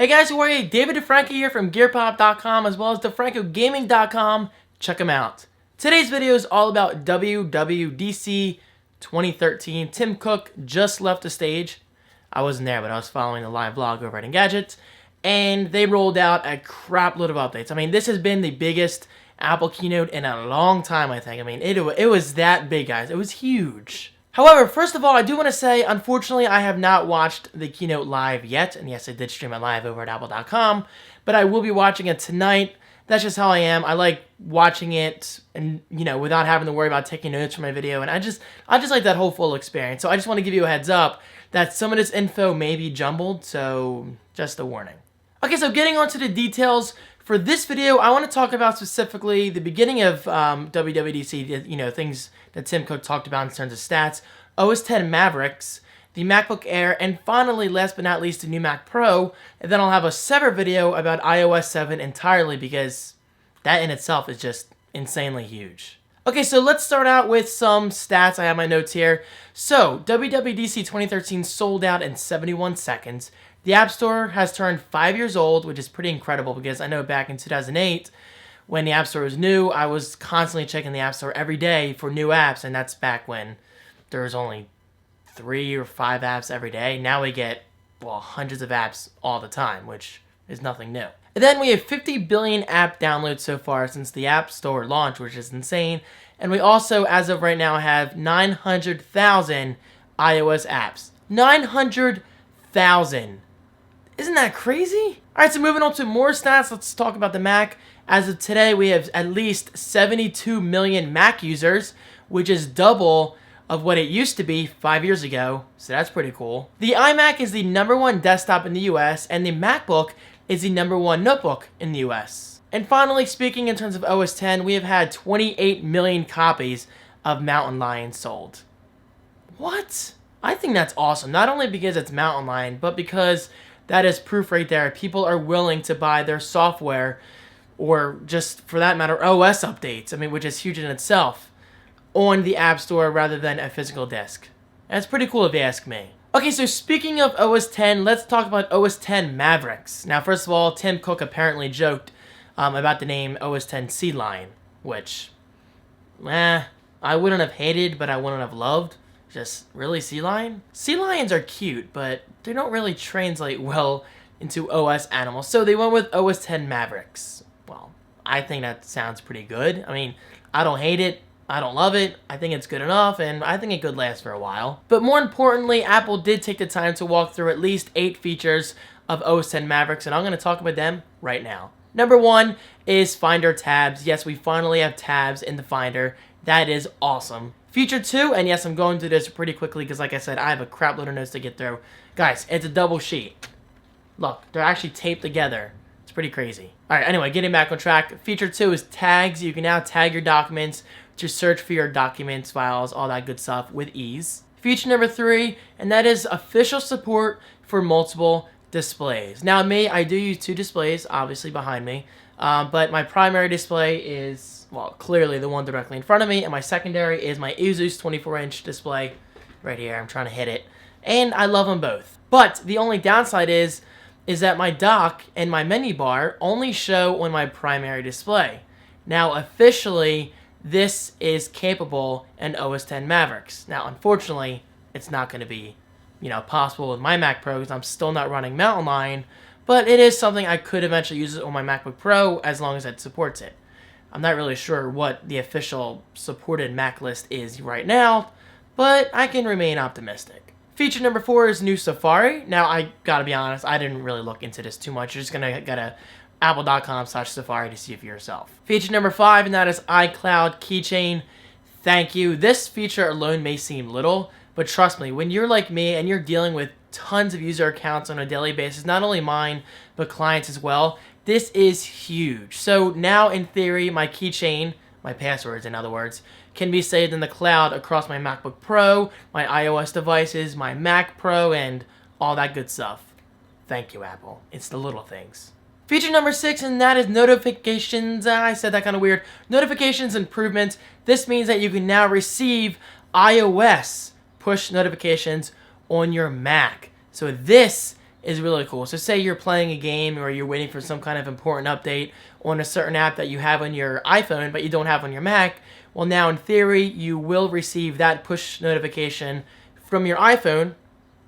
Hey guys, who are you? David Franco here from GearPop.com as well as DeFrancoGaming.com. Check them out. Today's video is all about WWDC 2013. Tim Cook just left the stage. I wasn't there, but I was following the live vlog over at Engadget. And they rolled out a crap load of updates. I mean, this has been the biggest Apple keynote in a long time, I think. I mean, it was that big, guys. It was huge. However, first of all, I do want to say, unfortunately, I have not watched the keynote live yet. And yes, I did stream it live over at Apple.com, but I will be watching it tonight. That's just how I am. I like watching it and, without having to worry about taking notes for my video. And I just like that whole full experience. So I just want to give you a heads up that some of this info may be jumbled. So just a warning. Okay, so getting on to the details. For this video, I want to talk about specifically the beginning of WWDC, things that Tim Cook talked about in terms of stats, OS X Mavericks, the Macbook Air, and finally, last but not least, the new Mac Pro. And then I'll have a separate video about iOS 7 entirely because that in itself is just insanely huge. Okay, so let's start out with some stats. I have my notes here. So, WWDC 2013 sold out in 71 seconds. The App Store has turned 5 years old, which is pretty incredible because I know back in 2008, when the App Store was new, I was constantly checking the App Store every day for new apps, and that's back when there was only 3 or 5 apps every day. Now we get, hundreds of apps all the time, which is nothing new. And then we have 50 billion app downloads so far since the App Store launched, which is insane. And we also, as of right now, have 900,000 iOS apps. 900,000. Isn't that crazy? Alright, so moving on to more stats, let's talk about the Mac. As of today, we have at least 72 million Mac users, which is double of what it used to be 5 years ago, so that's pretty cool. The iMac is the #1 desktop in the US, and the MacBook is the #1 notebook in the US. And finally, speaking in terms of OS X, we have had 28 million copies of Mountain Lion sold. What? I think that's awesome, not only because it's Mountain Lion, but because that is proof right there. People are willing to buy their software, or just for that matter, OS updates, which is huge in itself, on the App Store rather than a physical disc. That's pretty cool if you ask me. Okay, so speaking of OS X, let's talk about OS X Mavericks. Now, first of all, Tim Cook apparently joked about the name OS X Sea Lion, which, I wouldn't have hated, but I wouldn't have loved. Just, really, sea lion? Sea lions are cute, but they don't really translate well into OS animals, so they went with OS X Mavericks. Well, I think that sounds pretty good. I don't hate it, I don't love it, I think it's good enough, and I think it could last for a while. But more importantly, Apple did take the time to walk through at least 8 features of OS X Mavericks, and I'm going to talk about them right now. Number 1 is Finder tabs. Yes, we finally have tabs in the Finder. That is awesome. Feature 2, and yes, I'm going through this pretty quickly because, like I said, I have a crap load of notes to get through. Guys, it's a double sheet. Look, they're actually taped together. It's pretty crazy. Alright, anyway, getting back on track. Feature 2 is tags. You can now tag your documents to search for your documents, files, all that good stuff with ease. Feature number 3, and that is official support for multiple displays. Now, I do use 2 displays, obviously, behind me. But my primary display is, clearly the one directly in front of me, and my secondary is my Asus 24-inch display right here. I'm trying to hit it, and I love them both. But the only downside is that my dock and my menu bar only show on my primary display. Now, officially, this is capable in OS X Mavericks. Now, unfortunately, it's not going to be, possible with my Mac Pro because I'm still not running Mountain Lion, but it is something I could eventually use it on my MacBook Pro as long as it supports it. I'm not really sure what the official supported Mac list is right now, but I can remain optimistic. Feature number 4 is new Safari. Now, I gotta be honest, I didn't really look into this too much. You're just gonna go to apple.com/Safari to see it for yourself. Feature number 5, and that is Icloud Keychain. Thank you. This feature alone may seem little, but trust me, when you're like me and you're dealing with tons of user accounts on a daily basis, not only mine, but clients as well, this is huge. So now, in theory, my keychain, my passwords in other words, can be saved in the cloud across my MacBook Pro, my iOS devices, my Mac Pro, and all that good stuff. Thank you, Apple. It's the little things. Feature number 6, and that is notifications. I said that kind of weird. Notifications improvements. This means that you can now receive iOS push notifications on your Mac. So this is really cool. So say you're playing a game or you're waiting for some kind of important update on a certain app that you have on your iPhone but you don't have on your Mac. Well, now in theory, you will receive that push notification from your iPhone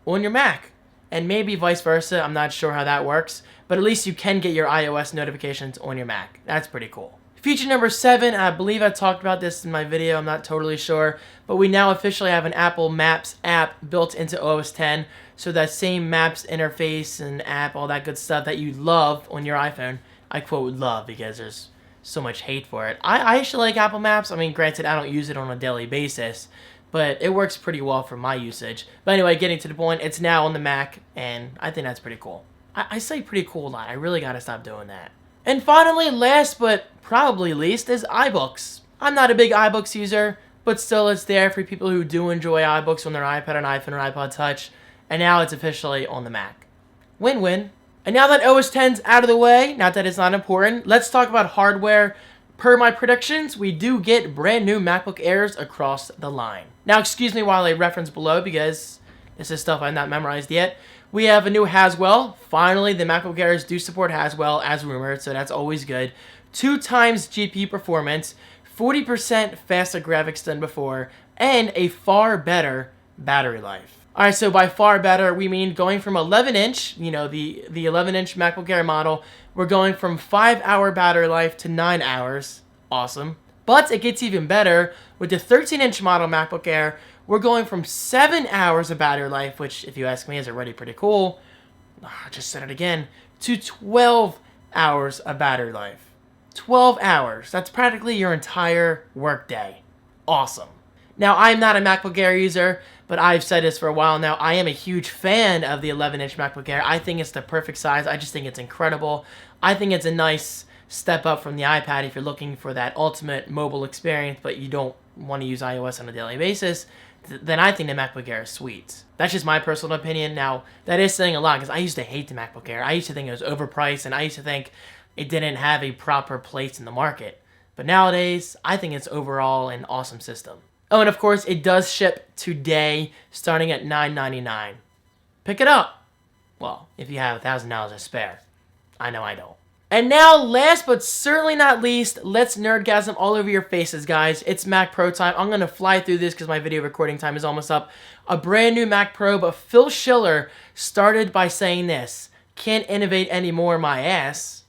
on your Mac. And maybe vice versa. I'm not sure how that works. But at least you can get your iOS notifications on your Mac. That's pretty cool. Feature number 7, I believe I talked about this in my video, I'm not totally sure, but we now officially have an Apple Maps app built into OS X, so that same Maps interface and app, all that good stuff that you love on your iPhone, I quote love because there's so much hate for it. I actually like Apple Maps. I mean, granted, I don't use it on a daily basis, but it works pretty well for my usage. But anyway, getting to the point, it's now on the Mac, and I think that's pretty cool. I say pretty cool a lot. I really gotta stop doing that. And finally, last but probably least, is iBooks. I'm not a big iBooks user, but still it's there for people who do enjoy iBooks on their iPad, and iPhone, or iPod Touch, and now it's officially on the Mac. Win-win. And now that OS X's out of the way, not that it's not important, let's talk about hardware. Per my predictions, we do get brand new MacBook Airs across the line. Now, excuse me while I reference below because this is stuff I've not memorized yet. We have a new Haswell. Finally, the MacBook Airs do support Haswell as rumored, so that's always good. 2 times GPU performance, 40% faster graphics than before, and a far better battery life. Alright, so by far better, we mean going from 11-inch, you know, the 11-inch MacBook Air model, we're going from 5-hour battery life to 9 hours. Awesome. But it gets even better with the 13-inch model MacBook Air. We're going from 7 hours of battery life, which, if you ask me, is already pretty cool. I just said it again. To 12 hours of battery life. 12 hours. That's practically your entire workday. Awesome. Now, I'm not a MacBook Air user, but I've said this for a while now. I am a huge fan of the 11-inch MacBook Air. I think it's the perfect size. I just think it's incredible. I think it's a nice step up from the iPad if you're looking for that ultimate mobile experience, but you don't want to use iOS on a daily basis. Then I think the MacBook Air is sweet. That's just my personal opinion. Now, that is saying a lot because I used to hate the MacBook Air. I used to think it was overpriced, and I used to think it didn't have a proper place in the market. But nowadays, I think it's overall an awesome system. Oh, and of course, it does ship today, starting at $9.99. Pick it up. Well, if you have $1,000 to spare. I know I don't. And now, last but certainly not least, let's nerdgasm all over your faces, guys. It's Mac Pro time. I'm going to fly through this because my video recording time is almost up. A brand new Mac Pro, but Phil Schiller started by saying this: "Can't innovate anymore, my ass."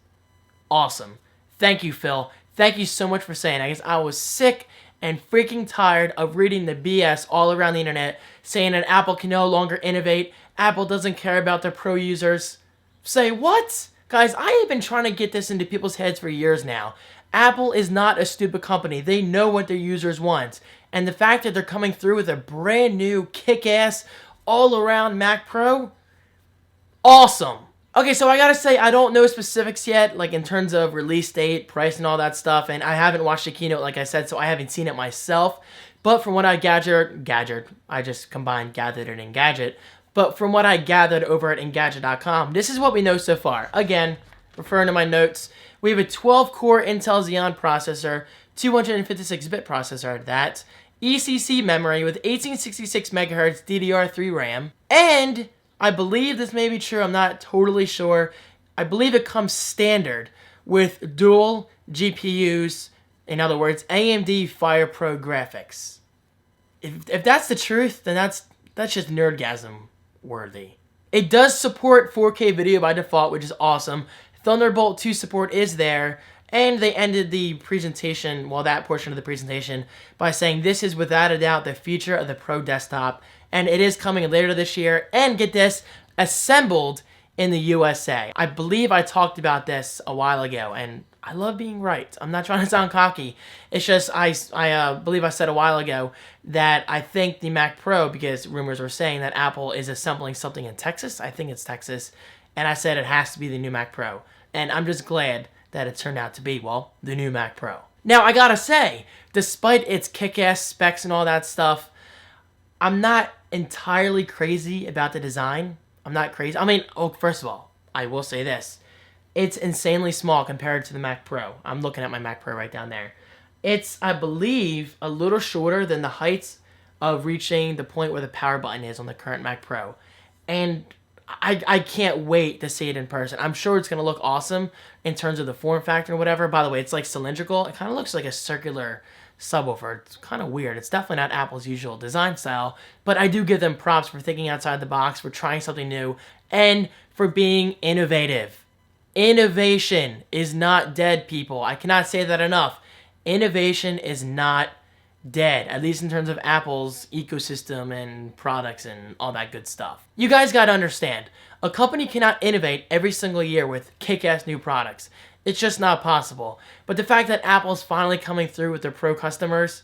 Awesome. Thank you, Phil. Thank you so much for saying that, because I was sick and freaking tired of reading the BS all around the internet saying that Apple can no longer innovate. Apple doesn't care about their pro users. Say what? Guys, I have been trying to get this into people's heads for years now. Apple is not a stupid company. They know what their users want. And the fact that they're coming through with a brand new, kick-ass, all-around Mac Pro, awesome. Okay, so I gotta say, I don't know specifics yet, like in terms of release date, price, and all that stuff. And I haven't watched the keynote, like I said, so I haven't seen it myself. But from what I gathered, I just combined gathered and Engadget. But from what I gathered over at Engadget.com, this is what we know so far. Again, referring to my notes, we have a 12-core Intel Xeon processor, 256-bit processor at that, ECC memory with 1866 MHz DDR3 RAM, and I believe this may be true, I'm not totally sure, I believe it comes standard with dual GPUs, in other words, AMD FirePro graphics. If that's the truth, then that's just nerdgasm worthy. It does support 4K video by default, which is awesome. Thunderbolt 2 support is there, and they ended the presentation, well, that portion of the presentation, by saying this is without a doubt the future of the Pro desktop, and it is coming later this year, and get this, assembled in the USA. I believe I talked about this a while ago, and I love being right. I'm not trying to sound cocky. It's just, I believe I said a while ago that I think the Mac Pro, because rumors were saying that Apple is assembling something in Texas. I think it's Texas. And I said it has to be the new Mac Pro. And I'm just glad that it turned out to be, well, the new Mac Pro. Now, I gotta say, despite its kick-ass specs and all that stuff, I'm not entirely crazy about the design. I'm not crazy. I mean, first of all, I will say this. It's insanely small compared to the Mac Pro. I'm looking at my Mac Pro right down there. It's, I believe, a little shorter than the height of reaching the point where the power button is on the current Mac Pro. And I can't wait to see it in person. I'm sure it's going to look awesome in terms of the form factor and whatever. By the way, it's like cylindrical. It kind of looks like a circular subwoofer. It's kind of weird. It's definitely not Apple's usual design style, but I do give them props for thinking outside the box, for trying something new, and for being innovative. Innovation is not dead, people. I cannot say that enough. Innovation is not dead, at least in terms of Apple's ecosystem and products and all that good stuff. You guys got to understand, a company cannot innovate every single year with kick-ass new products. It's just not possible. But the fact that Apple's finally coming through with their pro customers,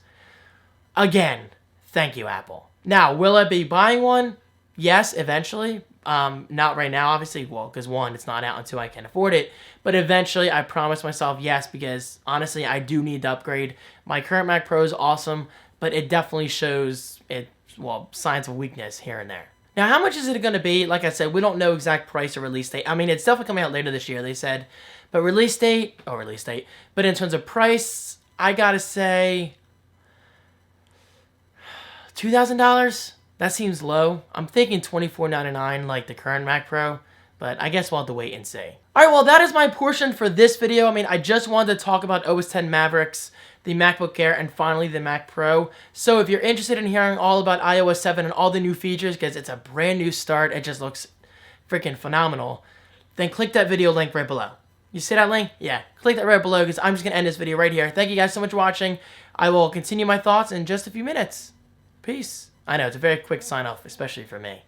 again, thank you, Apple. Now, will I be buying one? Yes, eventually. Not right now, obviously. Well, because one, it's not out until I can afford it. But eventually, I promised myself yes, because honestly, I do need to upgrade. My current Mac Pro is awesome, but it definitely shows signs of weakness here and there. Now, how much is it going to be? Like I said, we don't know exact price or release date. I mean, it's definitely coming out later this year, they said. But but in terms of price, I gotta say $2,000. That seems low. I'm thinking $24.99 like the current Mac Pro, but I guess we'll have to wait and see. All right, well, that is my portion for this video. I mean, I just wanted to talk about OS X Mavericks, the MacBook Air, and finally the Mac Pro. So if you're interested in hearing all about iOS 7 and all the new features, because it's a brand new start, it just looks freaking phenomenal, then click that video link right below. You see that link? Yeah, click that right below, because I'm just going to end this video right here. Thank you guys so much for watching. I will continue my thoughts in just a few minutes. Peace. I know, it's a very quick sign off, especially for me.